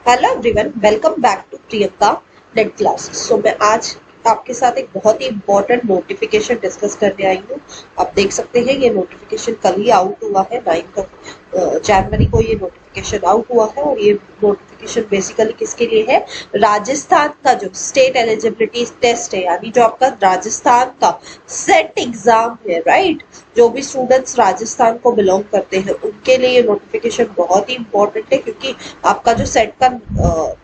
Hello everyone, welcome back to Priyanka NET classes. मैं आज आपके साथ एक बहुत ही इम्पोर्टेंट नोटिफिकेशन डिस्कस करने आई हूँ। आप देख सकते हैं ये नोटिफिकेशन कल ही आउट हुआ है, 9 जनवरी को ये नोटिफिकेशन आउट हुआ है। और ये नोटिफिकेशन बेसिकली किसके लिए है? राजस्थान का जो स्टेट एलिजिबिलिटी टेस्ट है, यानी जो आपका राजस्थान का सेट एग्जाम है, राइट। जो भी स्टूडेंट्स राजस्थान को बिलोंग करते हैं उनके लिए ये नोटिफिकेशन बहुत ही इंपॉर्टेंट है, क्योंकि आपका जो सेट का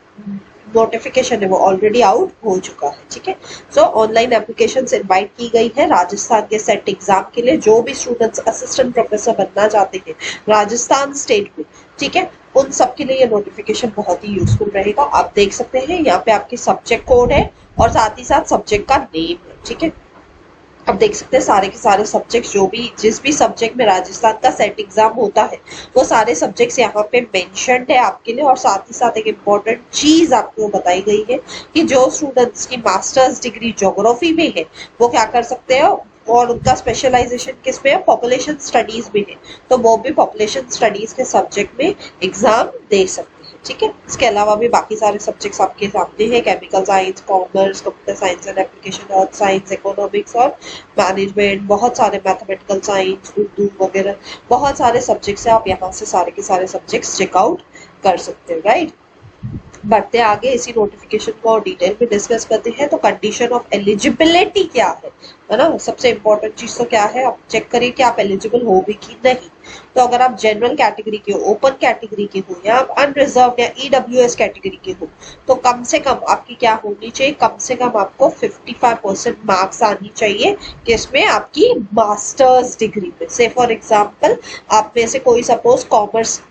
नोटिफिकेशन है वो ऑलरेडी आउट हो चुका है। ठीक है, सो ऑनलाइन एप्लीकेशन इनवाइट की गई है राजस्थान के सेट एग्जाम के लिए। जो भी स्टूडेंट्स असिस्टेंट प्रोफेसर बनना चाहते हैं राजस्थान स्टेट में, ठीक है, उन सब के लिए ये नोटिफिकेशन बहुत ही यूजफुल रहेगा। आप देख सकते हैं यहाँ पे आपकी सब्जेक्ट कोड है और साथ ही साथ सब्जेक्ट का नेम है। ठीक है, अब देख सकते हैं सारे के सारे सब्जेक्ट्स, जो भी जिस भी सब्जेक्ट में राजस्थान का सेट एग्जाम होता है वो सारे सब्जेक्ट्स यहाँ पे मेंशन्ड है आपके लिए। और साथ ही साथ एक इम्पॉर्टेंट चीज आपको बताई गई है कि जो स्टूडेंट्स की मास्टर्स डिग्री ज्योग्राफी में है वो क्या कर सकते हैं, और उनका स्पेशलाइजेशन किस में है? पॉपुलेशन स्टडीज में है, तो वो भी पॉपुलेशन स्टडीज के सब्जेक्ट में एग्जाम दे सकते हैं। ठीक है, इसके अलावा भी बाकी सारे सब्जेक्ट्स आपके सामने हैं, chemical science, commerce, computer science and application, earth science, economics और मैनेजमेंट, बहुत सारे मैथमेटिकल साइंस, उर्दू वगैरह बहुत सारे सब्जेक्ट्स हैं। आप यहाँ से सारे के सारे सब्जेक्ट्स चेकआउट कर सकते हैं, राइट। बढ़ते आगे इसी नोटिफिकेशन को और डिटेल में डिस्कस करते हैं। तो कंडीशन ऑफ एलिजिबिलिटी क्या है ना? सबसे इंपॉर्टेंट चीज तो क्या है, आप चेक करिए कि आप एलिजिबल हो भी कि नहीं। तो अगर आप जनरल कैटेगरी के हो, ओपन कैटेगरी के हो, या आप अनरिजर्व या ईडब्ल्यूएस कैटेगरी के हो, तो कम से कम आपकी क्या होनी चाहिए? कम से कम आपको 55% मार्क्स आनी चाहिए किसमें? आपकी मास्टर्स डिग्री में। से फॉर एग्जाम्पल आप में से कोई सपोज कॉमर्स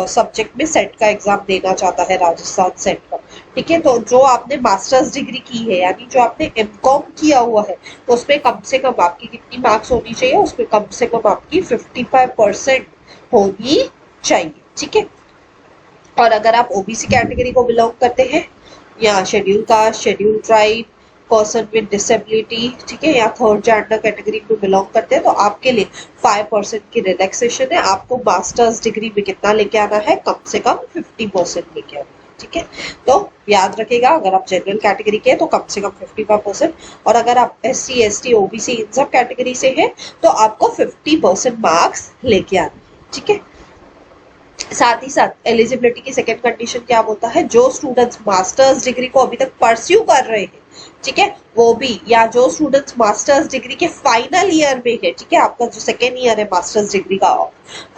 सब्जेक्ट में सेट का एग्जाम देना चाहता है, राजस्थान सेट का, ठीक है, तो जो आपने मास्टर्स डिग्री की है, यानी जो आपने एमकॉम किया हुआ है, तो उसमें कम से कम आपकी कितनी मार्क्स होनी चाहिए? उसमें कम से कम आपकी 55% होनी चाहिए। ठीक है, और अगर आप ओबीसी कैटेगरी को बिलोंग करते हैं, या schedule caste, schedule tribe, person with disability, ठीक है, या थर्ड जेंडर कैटेगरी में बिलोंग करते हैं, तो आपके लिए 5% की रिलैक्सेशन है। आपको मास्टर्स डिग्री में कितना लेके आना है? कम से कम 50% लेके आना है। ठीक है, तो याद रखिएगा, अगर आप जनरल कैटेगरी के हैं तो कम से कम 55%, और अगर आप SC ST OBC इन सब कैटेगरी से हैं तो आपको 50% मार्क्स लेके आना है। ठीक है, साथ ही साथ एलिजिबिलिटी की सेकेंड कंडीशन क्या होता है? जो स्टूडेंट्स मास्टर्स डिग्री को अभी तक परस्यू कर रहे हैं, ठीक है, वो भी, या जो स्टूडेंट्स मास्टर्स डिग्री के फाइनल ईयर में है, ठीक है, आपका जो सेकेंड ईयर है मास्टर्स डिग्री का,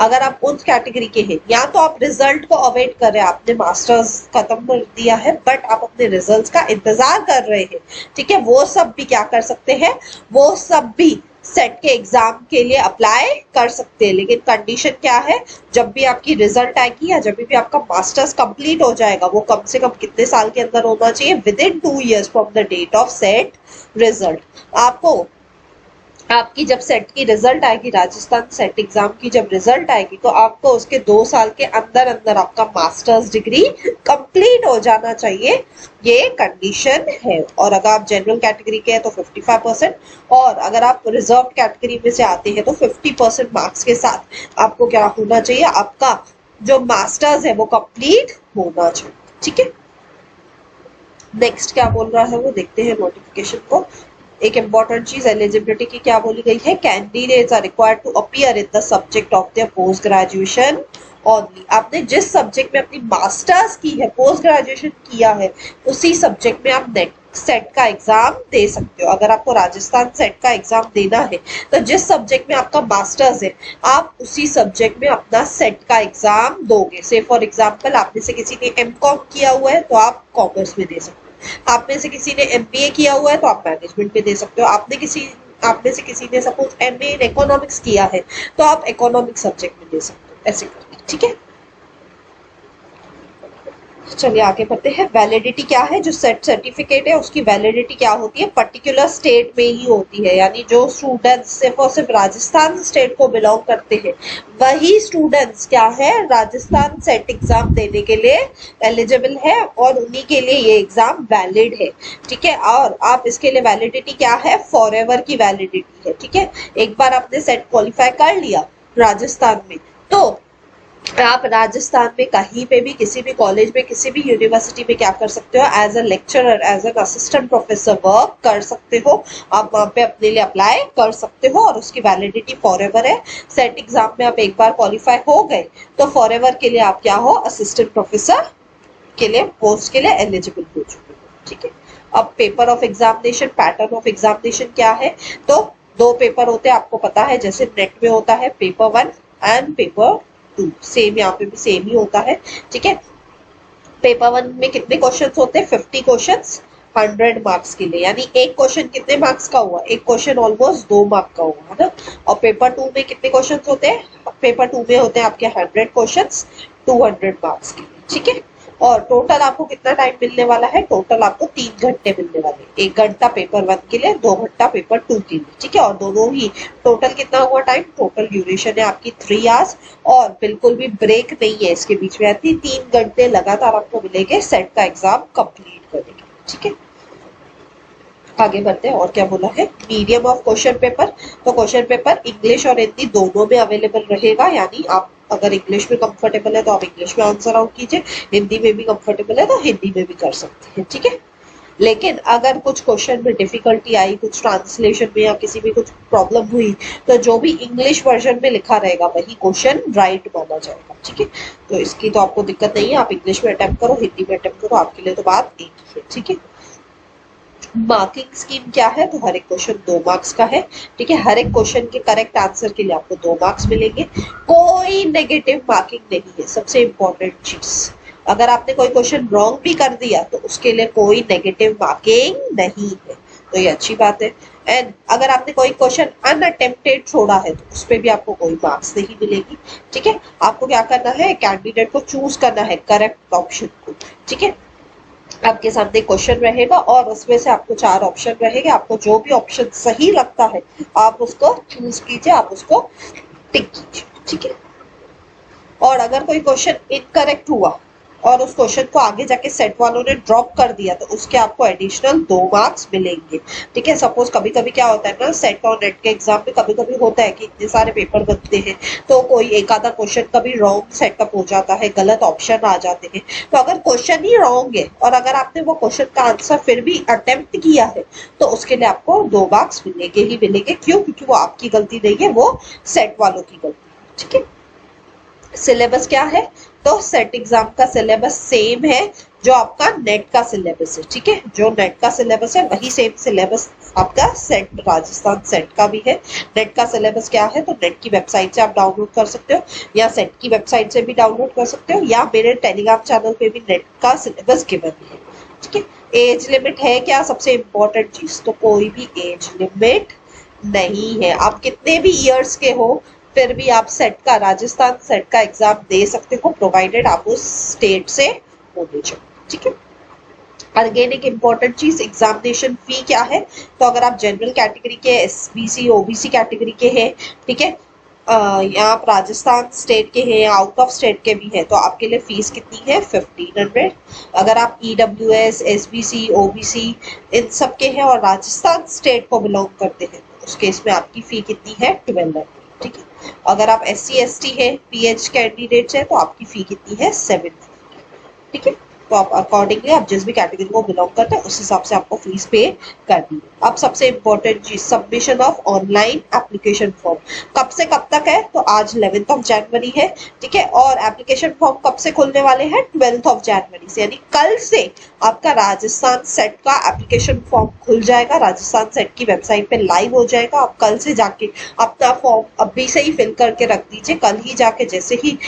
अगर आप उस कैटेगरी के हैं, या तो आप रिजल्ट को अवेट कर रहे हैं, आपने मास्टर्स खत्म कर दिया है बट आप अपने रिजल्ट्स का इंतजार कर रहे हैं, ठीक है, वो सब भी क्या कर सकते हैं? वो सब भी सेट के एग्जाम के लिए अप्लाई कर सकते हैं। लेकिन कंडीशन क्या है? जब भी आपकी रिजल्ट आएगी या जब भी आपका मास्टर्स कंप्लीट हो जाएगा, वो कम से कम कितने साल के अंदर होना चाहिए? Within 2 years from the date of SET result. आपको आपकी जब सेट की रिजल्ट आएगी, राजस्थान सेट एग्जाम की जब रिजल्ट आएगी, तो आपको उसके 2 साल के अंदर अंदर आपका मास्टर्स डिग्री कंप्लीट हो जाना चाहिए, ये कंडीशन है। और अगर आप जनरल कैटेगरी के हैं तो 55%, और अगर आप रिजर्व कैटेगरी में से आते हैं तो 50% मार्क्स के साथ आपको क्या होना चाहिए? आपका जो मास्टर्स है वो कंप्लीट होना चाहिए। ठीक है, नेक्स्ट क्या बोल रहा है वो देखते हैं नोटिफिकेशन को। एक इंपॉर्टेंट चीज एलिजिबिलिटी की क्या बोली गई है? Candidates are required to appear in the subject of their post graduation only. आपने जिस सब्जेक्ट में अपनी मास्टर्स की है, पोस्ट ग्रेजुएशन किया है, उसी सब्जेक्ट में आप नेट सेट का एग्जाम दे सकते हो। अगर आपको राजस्थान सेट का एग्जाम देना है तो जिस सब्जेक्ट में आपका मास्टर्स है, आप उसी सब्जेक्ट में अपना सेट का एग्जाम दोगे। से फॉर एग्जाम्पल आप में से किसी ने एमकॉम किया हुआ है तो आप कॉमर्स में दे सकते हो, आप में से किसी ने MBA किया हुआ है तो आप मैनेजमेंट में दे सकते हो, आप में से किसी ने सपोज MA इन इकोनॉमिक्स किया है तो आप इकोनॉमिक्स सब्जेक्ट में दे सकते हो, ऐसे करके। ठीक है, चलिए आगे बढ़ते हैं। वैलिडिटी क्या है? जो सेट सर्टिफिकेट है उसकी वैलिडिटी क्या होती है? पर्टिकुलर स्टेट में ही होती है, यानी जो स्टूडेंट्स सिर्फ और सिर्फ राजस्थान स्टेट को बिलोंग करते हैं वही स्टूडेंट्स क्या है? राजस्थान सेट एग्जाम देने के लिए एलिजिबल है, और उन्हीं के लिए ये एग्जाम वैलिड है। ठीक है, और आप इसके लिए वैलिडिटी क्या है? फॉरएवर की वैलिडिटी है। ठीक है, एक बार आपने सेट क्वालिफाई कर लिया राजस्थान में, तो आप राजस्थान में कहीं पे भी किसी भी कॉलेज में किसी भी यूनिवर्सिटी में क्या कर सकते हो, as a lecturer as an assistant professor work कर सकते हो। आप वहां पे अपने लिए अप्लाई कर सकते हो और उसकी वैलिडिटी फॉर एवर है। सेट एग्जाम में आप एक बार क्वालिफाई हो गए तो फॉर एवर के लिए आप क्या हो, असिस्टेंट प्रोफेसर के लिए पोस्ट के लिए एलिजिबल हो चुके हो। ठीक है, अब paper of examination, pattern of examination क्या है, तो दो पेपर होते हैं, आपको पता है, जैसे नेट में होता है पेपर 1 एंड पेपर 2, सेम यहाँ पे भी सेम ही होता है। ठीक है, पेपर 1 में कितने क्वेश्चन होते हैं, 50 क्वेश्चन 100 मार्क्स के लिए, यानी एक क्वेश्चन कितने मार्क्स का हुआ, एक क्वेश्चन ऑलमोस्ट 2 मार्क का हुआ है ना। और पेपर 2 में कितने क्वेश्चन होते हैं, पेपर 2 में होते हैं आपके 100 क्वेश्चन 200 मार्क्स के लिए। ठीक है, और टोटल आपको कितना टाइम मिलने वाला है, टोटल आपको 3 घंटे मिलने वाले हैं, 1 घंटा पेपर 1 के लिए, 2 घंटा पेपर 2 के लिए। ठीक है, और दोनों ही टोटल कितना हुआ टाइम, टोटल ड्यूरेशन है आपकी 3 आवर्स, और बिल्कुल भी ब्रेक नहीं है इसके बीच में, 3 घंटे लगातार आपको मिलेंगे सेट का एग्जाम कंप्लीट करने के। ठीक है, आगे बढ़ते हैं, और क्या बोला है, मीडियम ऑफ क्वेश्चन पेपर, तो क्वेश्चन पेपर इंग्लिश और हिंदी दोनों में अवेलेबल रहेगा, यानी आप अगर इंग्लिश में कंफर्टेबल है तो आप इंग्लिश में आंसर आउट कीजिए, हिंदी में भी कंफर्टेबल है तो हिंदी में भी कर सकते हैं। ठीक है, लेकिन अगर कुछ क्वेश्चन में डिफिकल्टी आई, कुछ ट्रांसलेशन में या किसी भी कुछ प्रॉब्लम हुई, तो जो भी इंग्लिश वर्जन में लिखा रहेगा वही क्वेश्चन राइट माना जाएगा। ठीक है, तो इसकी तो आपको दिक्कत नहीं है, आप इंग्लिश में अटेम्प्ट करो, हिंदी में अटेम्प्ट करो, आपके लिए तो बात एक ही है। ठीक है, मार्किंग स्कीम क्या है, तो हर एक क्वेश्चन 2 मार्क्स का है। ठीक है, हर एक क्वेश्चन के करेक्ट आंसर के लिए आपको 2 मार्क्स मिलेंगे, कोई नेगेटिव मार्किंग नहीं है, सबसे इंपॉर्टेंट चीज। अगर आपने कोई क्वेश्चन रॉन्ग भी कर दिया तो उसके लिए कोई नेगेटिव मार्किंग नहीं है, तो ये अच्छी बात है। एंड अगर आपने कोई क्वेश्चन अनअटेम्प्टेड छोड़ा है तो उस पर भी आपको कोई मार्क्स नहीं मिलेगी। ठीक है, आपको क्या करना है, कैंडिडेट को चूज करना है करेक्ट ऑप्शन को। ठीक है, आपके सामने क्वेश्चन रहेगा और उसमें से आपको 4 ऑप्शन रहेंगे, आपको जो भी ऑप्शन सही लगता है आप उसको चूज कीजिए, आप उसको टिक कीजिए। ठीक है, और अगर कोई क्वेश्चन इनकरेक्ट हुआ और उस क्वेश्चन को आगे जाके सेट वालों ने ड्रॉप कर दिया तो उसके आपको एडिशनल 2 मार्क्स मिलेंगे। ठीक है, सपोज कभी कभी क्या होता है ना, सेट और नेट के एग्जाम में कभी कभी होता है कि इतने सारे पेपर बनते हैं तो कोई एक आधा क्वेश्चन कभी रॉन्ग सेटअप हो जाता है, गलत ऑप्शन आ जाते हैं। तो अगर क्वेश्चन ही रॉन्ग है और अगर आपने वो क्वेश्चन का आंसर फिर भी अटेम्प्ट किया है तो उसके लिए आपको 2 मार्क्स मिलेंगे ही मिलेंगे। क्यों, क्योंकि वो आपकी गलती नहीं है, वो सेट वालों की गलती है। ठीक है, सिलेबस क्या है, तो सेट एग्जाम का सिलेबस सेम है जो आपका नेट का सिलेबस है। ठीक है, जो नेट का सिलेबस है वही सेम सिलेबस आपका सेट राजस्थान सेट का भी है। नेट का सिलेबस क्या है, तो नेट की वेबसाइट से आप डाउनलोड कर सकते हो या सेट की वेबसाइट से भी डाउनलोड कर सकते हो, या मेरे टेलीग्राम चैनल पे भी नेट का सिलेबस गिवन है। ठीक है, एज लिमिट है क्या, सबसे इंपॉर्टेंट चीज, तो कोई भी एज लिमिट नहीं है, आप कितने भी इयर्स के हो फिर भी आप सेट का, राजस्थान सेट का एग्जाम दे सकते हो, प्रोवाइडेड आप उस स्टेट से होने चाहिए। ठीक है, अगेन एक इम्पॉर्टेंट चीज, एग्जामिनेशन फी क्या है, तो अगर आप जनरल कैटेगरी के, एसबीसी ओबीसी कैटेगरी के हैं, ठीक है, या आप राजस्थान स्टेट के हैं या आउट ऑफ स्टेट के भी हैं, तो आपके लिए फीस कितनी है, 1500। अगर आप ईडब्ल्यूएस, एसबीसी, ओबीसी इन सब के हैं और राजस्थान स्टेट को बिलोंग करते हैं तो उस केस में आपकी फी कितनी है, 1200। ठीक है, अगर आप SC ST है, PH कैंडिडेट्स है तो आपकी फी कितनी है, 750। ठीक है, तो आप अकॉर्डिंगली आप जिस भी कैटेगरी को बिलोंग करते हैं उस हिसाब से आपको फीस पे करनी है। अब सबसे इंपॉर्टेंट चीज, submission of online application form कब से कब तक है, तो आज 11 जनवरी है। ठीक है, और एप्लीकेशन फॉर्म कब से खुलने वाले हैं, 12 जनवरी से, यानी कल से आपका राजस्थान सेट का एप्लीकेशन फॉर्म खुल जाएगा, राजस्थान सेट की वेबसाइट पे लाइव हो जाएगा। आप कल से जाके अपना फॉर्म अभी से ही फिल करके रख दीजिए, कल ही जाके जैसे ही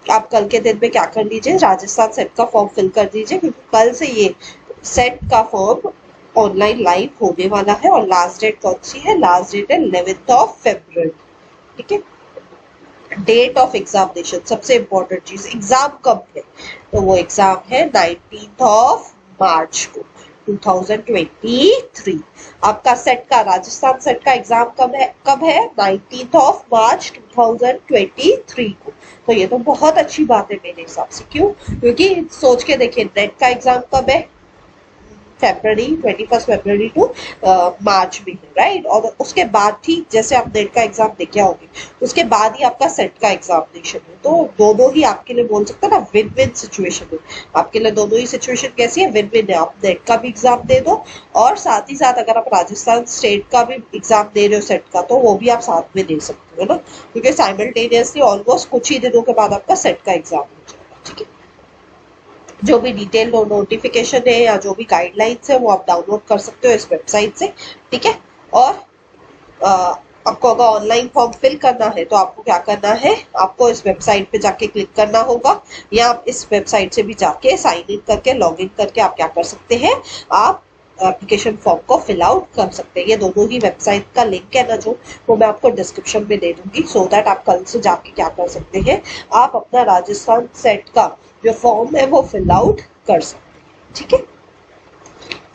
आप कल के दिन में क्या कर लीजिए, राजस्थान सेट का फॉर्म फिल कर दीजिए, क्योंकि कल से ये सेट का फॉर्म ऑनलाइन लाइव होने वाला है। और लास्ट डेट कौन सी है, लास्ट डेट है 11 फरवरी। ठीक है, डेट ऑफ एग्जामिनेशन, सबसे इंपॉर्टेंट चीज, एग्जाम कब है, तो वो एग्जाम है 19 मार्च को 2023। आपका सेट का, राजस्थान सेट का एग्जाम कब है 19 मार्च 2023 को। तो ये तो बहुत अच्छी बात है मेरे हिसाब से। क्यों, क्योंकि सोच के देखिए नेट का एग्जाम कब है, फरवरी 21 फरवरी टू मार्च में है, राइट। और उसके बाद ठीक जैसे आप नेट का एग्जाम दे के आओगे उसके बाद ही आपका सेट का एग्जामिनेशन है। तो दोनों ही आपके लिए बोल सकते हैं ना विन विन सिचुएशन है। आपके लिए दोनों ही सिचुएशन कैसी है, विन विन है। आप नेट का भी एग्जाम दे दो और साथ ही साथ अगर आप राजस्थान स्टेट का भी एग्जाम दे रहे हो सेट का, तो वो भी आप साथ में दे सकते हो ना, क्योंकि साइमल्टेनियसली ऑलमोस्ट कुछ ही दिनों के बाद आपका सेट का एग्जाम हो जाएगा, ठीक है। जो भी डिटेल नोटिफिकेशन है या जो भी गाइडलाइंस है वो आप डाउनलोड कर सकते हो इस वेबसाइट से, ठीक है। और आपको अगर ऑनलाइन फॉर्म फिल करना है तो आपको क्या करना है, आपको इस वेबसाइट पे जाके क्लिक करना होगा, या आप इस वेबसाइट से भी जाके साइन इन करके लॉग इन करके आप क्या कर सकते हैं, आप एप्लीकेशन फॉर्म को फिल आउट कर सकते हैं। ये दोनों ही वेबसाइट का लिंक है ना जो, वो मैं आपको डिस्क्रिप्शन में दे दूंगी, सो दैट आप कल से जाके क्या कर सकते हैं, आप अपना राजस्थान सेट का जो फॉर्म है वो फिल आउट कर सकते हैं, ठीक है।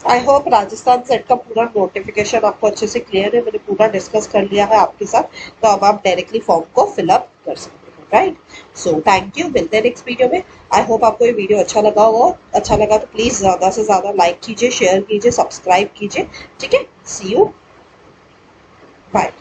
आई होप राजस्थान सेट का पूरा नोटिफिकेशन आपको अच्छे से क्लियर है, मैंने पूरा डिस्कस कर लिया है आपके साथ, तो अब आप डायरेक्टली फॉर्म को फिलअप कर सकते हैं, राइट। सो थैंक यू, मिलते हैं नेक्स्ट वीडियो में। आई होप आपको ये वीडियो अच्छा लगा होगा, अच्छा लगा तो प्लीज ज्यादा से ज्यादा लाइक कीजिए, शेयर कीजिए, सब्सक्राइब कीजिए, ठीक है। सी यू, बाय।